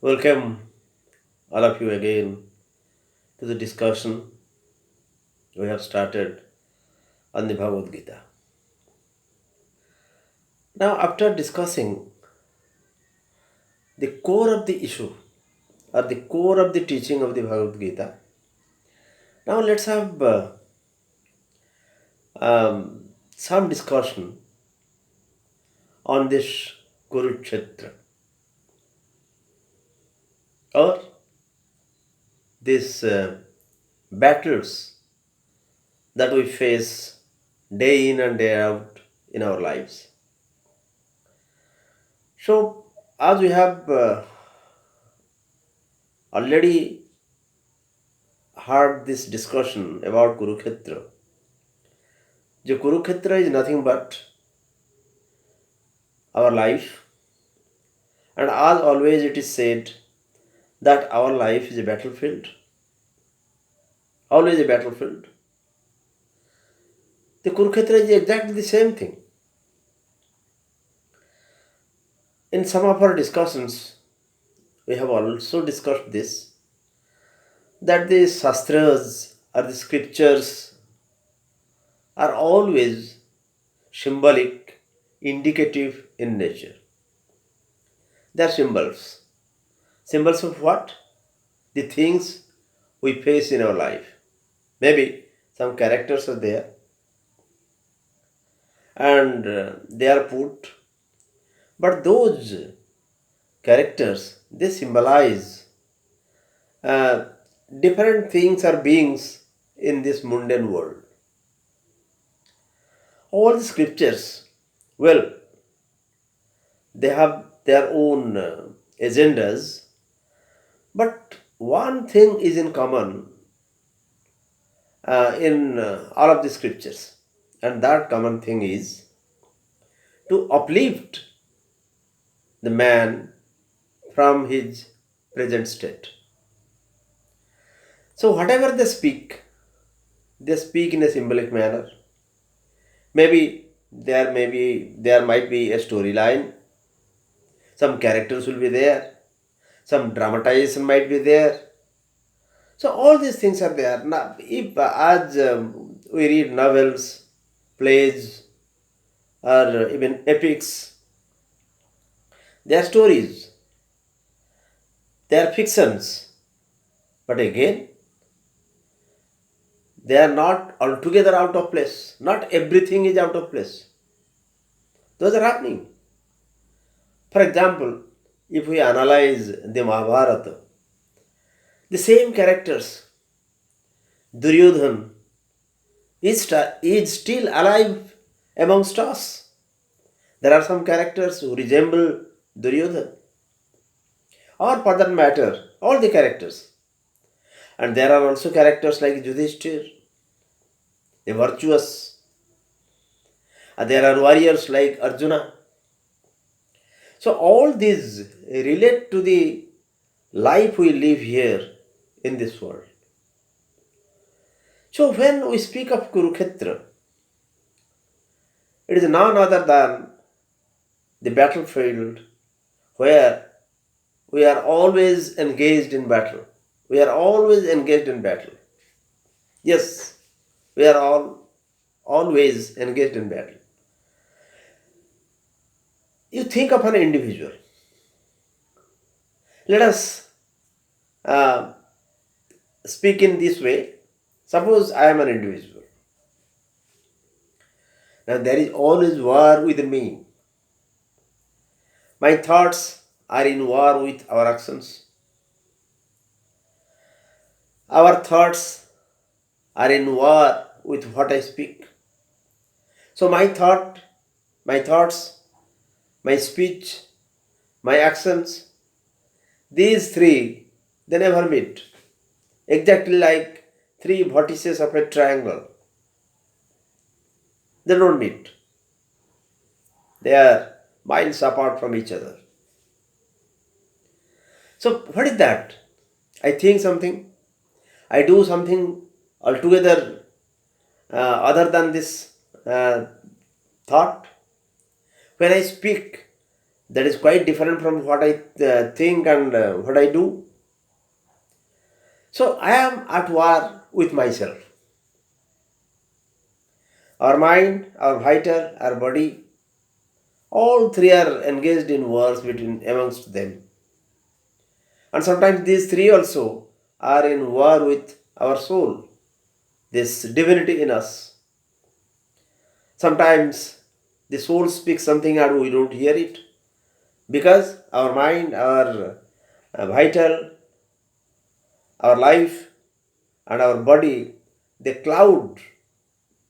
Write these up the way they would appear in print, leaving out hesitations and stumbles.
Welcome all of you again to the discussion we have started on the Bhagavad Gita. Now, after discussing the core of the issue or the core of the teaching of the Bhagavad Gita, now let's have some discussion on this Kurukshetra or these battles that we face day in and day out in our lives. So, as we have already heard this discussion about Kurukshetra, the Kurukshetra is nothing but our life, and as always, it is said that our life is a battlefield, always a battlefield. The Kurukshetra is exactly the same thing. In some of our discussions, we have also discussed this that the Shastras or the scriptures are always symbolic, indicative in nature. They are symbols. Symbols of what? The things we face in our life. Maybe some characters are there and they are put, but those characters they symbolize uh, different things or beings in this mundane world. All the scriptures, well, they have their own agendas, but one thing is in common in all of the scriptures, and that common thing is to uplift the man from his present state. So, whatever they speak in a symbolic manner. There might be a storyline. Some characters will be there. Some dramatization might be there. So all these things are there. Now, if as we read novels, plays, or even epics, they are stories, they are fictions. But again, they are not altogether out of place. Not everything is out of place. Those are happening. For example, if we analyze the Mahabharata, the same characters, Duryodhan, is still alive amongst us. There are some characters who resemble Duryodhan, or for that matter, all the characters. And there are also characters like Yudhishthir, the virtuous. And there are warriors like Arjuna. So all these relate to the life we live here in this world. So when we speak of Kurukshetra, it is none other than the battlefield where we are always engaged in battle. We are always engaged in battle. Yes, we are all always engaged in battle. You think of an individual. Let us uh, speak in this way. Suppose I am an individual. Now there is always war within me. My thoughts are in war with our actions. Our thoughts are in war with what I speak. So my thoughts, my speech, my actions, these three, they never meet. Exactly like three vertices of a triangle. They don't meet. They are miles apart from each other. So what is that? I think something, I do something altogether other than this thought. When I speak, that is quite different from what I think and what I do. So I am at war with myself. Our mind, our vital, our body, all three are engaged in wars between amongst them. And sometimes these three also are in war with our soul, this divinity in us. Sometimes the soul speaks something and we don't hear it because our mind, our vital, our life, and our body, they cloud,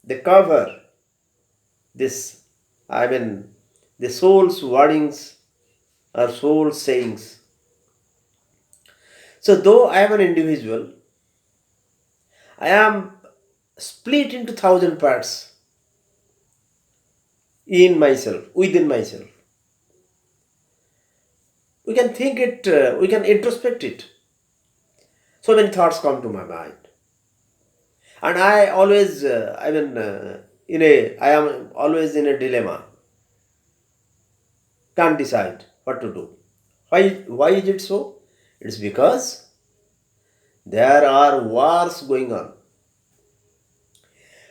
they cover this, I mean, the soul's warnings or soul's sayings. So, though I am an individual, I am split into thousand parts in myself, within myself. We can think it, we can introspect it. So many thoughts come to my mind. And I always, I am always in a dilemma. Can't decide what to do. Why is it so? It's because there are wars going on.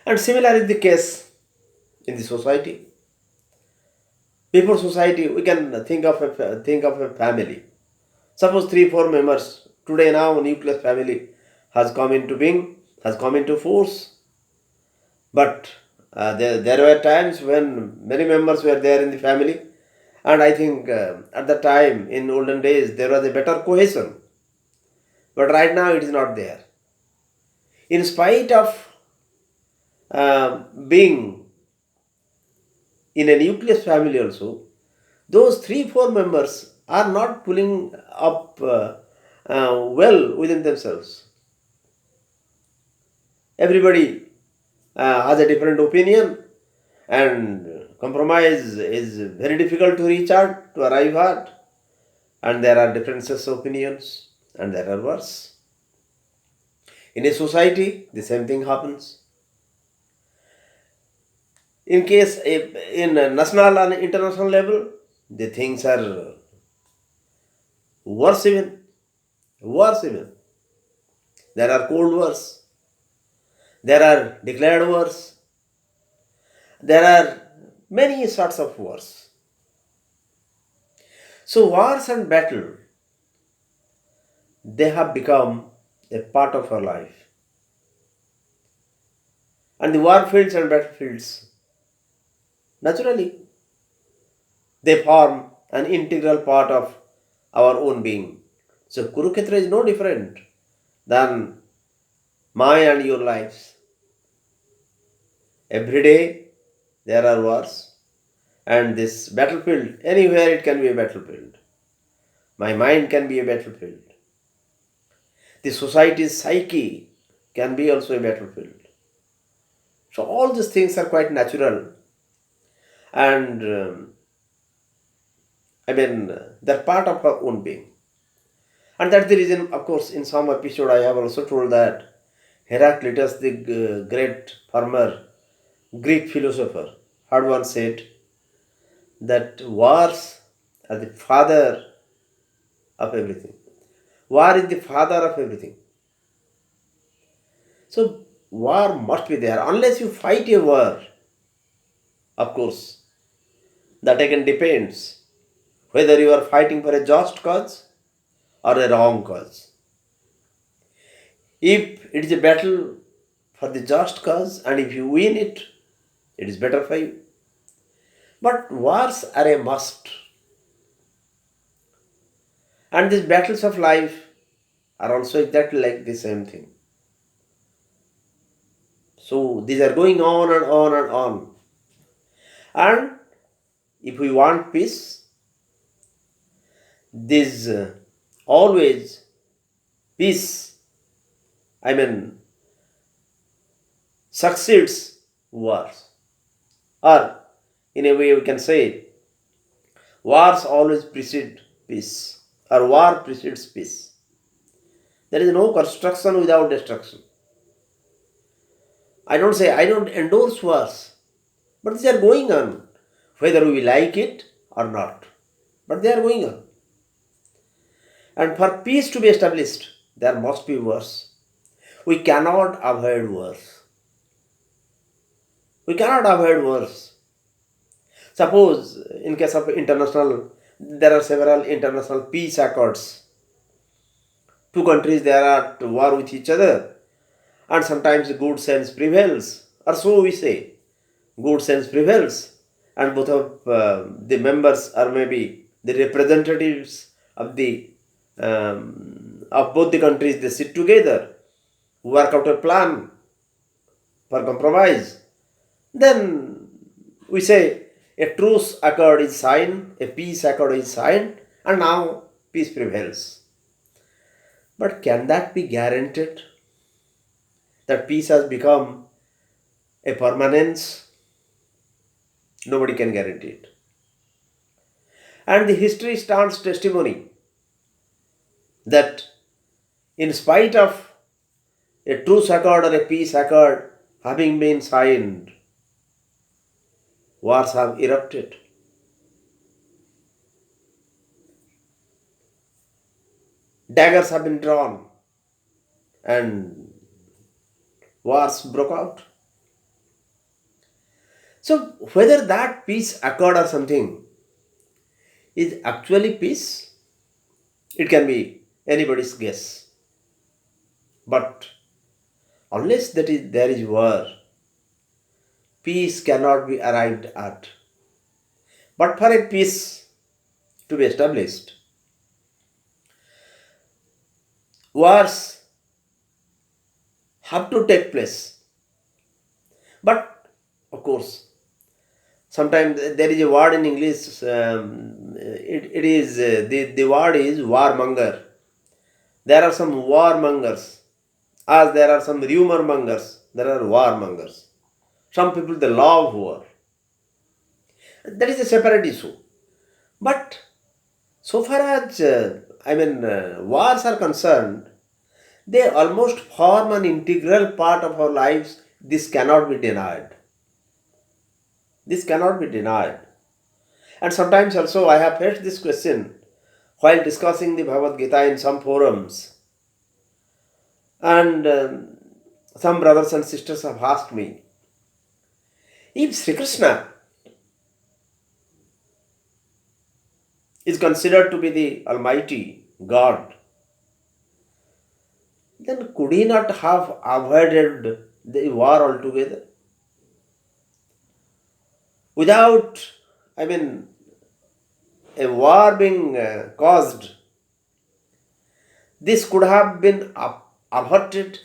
And similar is the case in the society. Before society, we can think of a family. Suppose three, four members. Today now nuclear family has come into being, has come into force. But there were times when many members were there in the family, and I think at the time in olden days there was a better cohesion. But right now it is not there. In spite of being in a nucleus family also, those three, four members are not pulling up well within themselves. Everybody has a different opinion, and compromise is very difficult to reach out, to arrive at, and there are differences of opinions, and there are wars. In a society, the same thing happens. In case in a national and international level, the things are worse even. Worse even. There are cold wars. There are declared wars. There are many sorts of wars. So wars and battle, they have become a part of our life. And the war fields and battlefields, naturally, they form an integral part of our own being. So Kurukshetra is no different than my and your lives. Every day there are wars, and this battlefield, anywhere it can be a battlefield. My mind can be a battlefield. The society's psyche can be also a battlefield. So all these things are quite natural, and they're part of our own being. And that's the reason, of course, in some episode I have also told that Heraclitus, the great farmer, Greek philosopher, had once said that wars are the father of everything. War is the father of everything. So war must be there. Unless you fight a war, of course, that again depends whether you are fighting for a just cause or a wrong cause. If it is a battle for the just cause and if you win it, it is better for you. But wars are a must. And these battles of life are also exactly like the same thing. So these are going on and on and on. And if we want peace, this always peace, succeeds wars. Or in a way we can say, wars always precede peace, or war precedes peace. There is no construction without destruction. I don't endorse wars, but these are going on, whether we like it or not. but they are going on. And for peace to be established, there must be wars. We cannot avoid wars. We cannot avoid wars. Suppose, in case of international, there are several international peace accords. Two countries they are at war with each other, and sometimes good sense prevails, or so we say. Good sense prevails, and both of the members, or maybe the representatives of both the countries, they sit together, work out a plan for compromise. Then we say a truce accord is signed, a peace accord is signed, and now peace prevails. But can that be guaranteed? That peace has become a permanence? Nobody can guarantee it. And the history stands testimony that in spite of a truce accord or a peace accord having been signed, wars have erupted. Daggers have been drawn and wars broke out. So whether that peace accord or something is actually peace, it can be anybody's guess. But unless there is war, peace cannot be arrived at. But for a peace to be established, wars have to take place. But of course, sometimes there is a word in English. It is the word is warmonger. There are some warmongers, as there are some rumor mongers. There are warmongers. Some people they love war. That is a separate issue. But so far as wars are concerned, they almost form an integral part of our lives. This cannot be denied. This cannot be denied. And sometimes also I have faced this question while discussing the Bhagabadgita in some forums. And some brothers and sisters have asked me, if Sri Krishna is considered to be the Almighty God, then could he not have avoided the war altogether? Without, a war being caused, this could have been averted.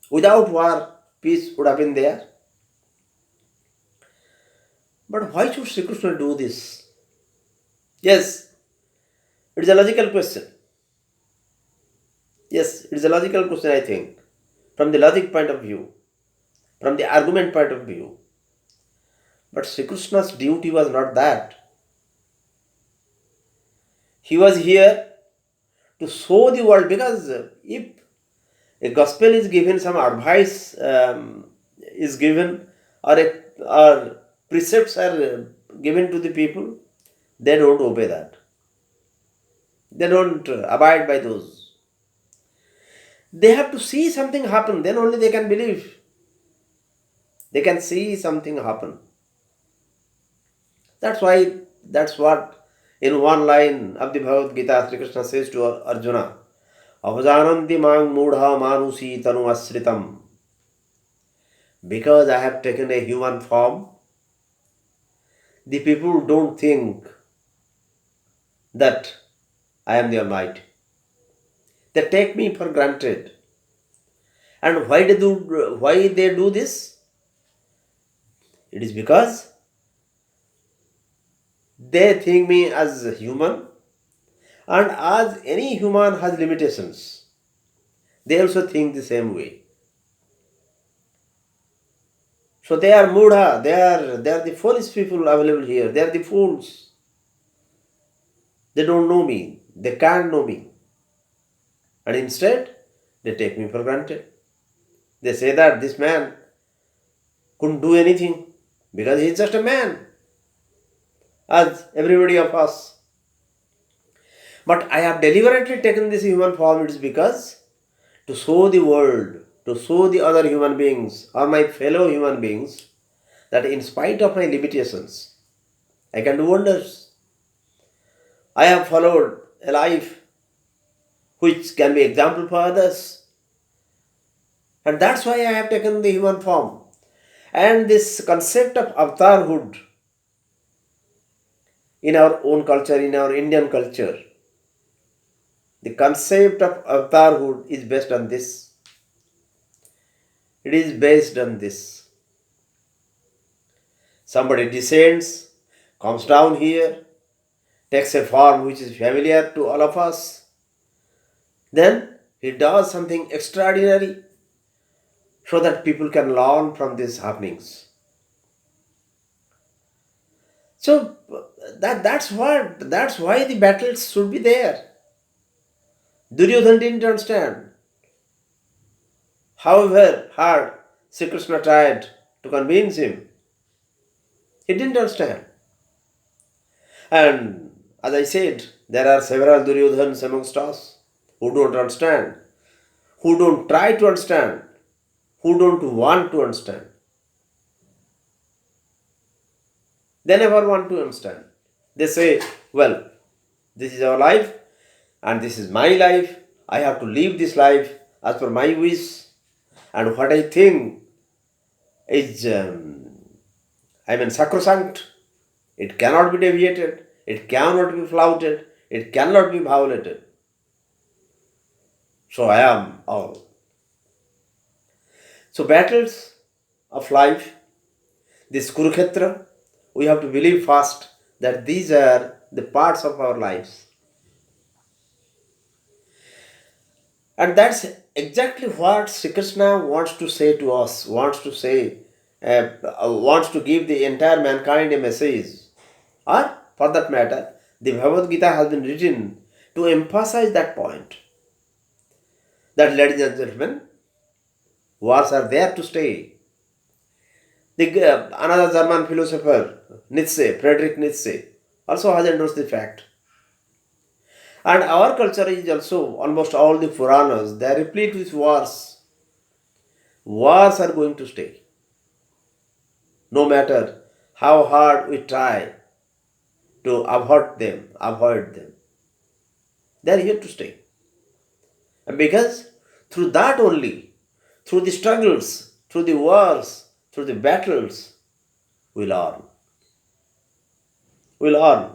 Without war, peace would have been there. But why should Sri Krishna do this? Yes, it is a logical question. Yes, it is a logical question, I think, from the logic point of view, from the argument point of view. But Sri Krishna's duty was not that. He was here to show the world, because if a gospel is given, some advice is given, or precepts are given to the people, they don't obey that. They don't abide by those. They have to see something happen, then only they can believe. They can see something happen. That's what in one line of the Bhagavad Gita, Sri Krishna says to Arjuna, Avajananti mang mudha manusi tanu asritam. Because I have taken a human form, the people don't think that I am the Almighty. They take me for granted. And why they do this? It is because they think me as a human, and as any human has limitations, they also think the same way. So they are mudha, they are the foolish people available here, they are the fools. They don't know me, they can't know me. And instead, they take me for granted. They say that this man couldn't do anything because he is just a man. as everybody of us. But I have deliberately taken this human form, it is because to show the world, to show the other human beings or my fellow human beings that in spite of my limitations, I can do wonders. I have followed a life which can be example for others. And that's why I have taken the human form. And this concept of avatarhood in our own culture, in our Indian culture, the concept of avatarhood is based on this. It is based on this. Somebody descends, comes down here, takes a form which is familiar to all of us. Then he does something extraordinary so that people can learn from these happenings. So that's why the battles should be there. Duryodhana didn't understand. However hard Sri Krishna tried to convince him, he didn't understand. And as I said, there are several Duryodhanas amongst us who don't understand, who don't try to understand, who don't want to understand. They never want to understand. They say, well, this is our life and this is my life. I have to live this life as per my wish. And what I think is, sacrosanct. It cannot be deviated. It cannot be flouted. It cannot be violated. So I am all. So battles of life, this Kurukshetra, we have to believe first that these are the parts of our lives. And that's exactly what Sri Krishna wants to say to us, wants to give the entire mankind a message. Or, for that matter, the Bhagavad Gita has been written to emphasize that point. That, ladies and gentlemen, wars are there to stay. Another German philosopher, Friedrich Nietzsche, also has endorsed the fact. And our culture is also, almost all the Puranas, they are replete with wars. Wars are going to stay. No matter how hard we try to avoid them. They are here to stay. And because through that only, through the struggles, through the wars, through the battles, we learn. We learn.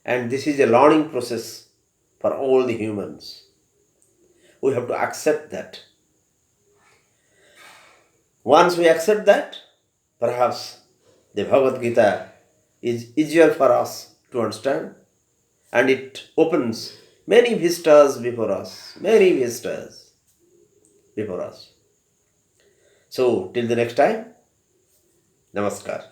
And this is a learning process for all the humans. We have to accept that. Once we accept that, perhaps the Bhagavad Gita is easier for us to understand, and it opens many vistas before us. Many vistas before us. So, till the next time, Namaskar.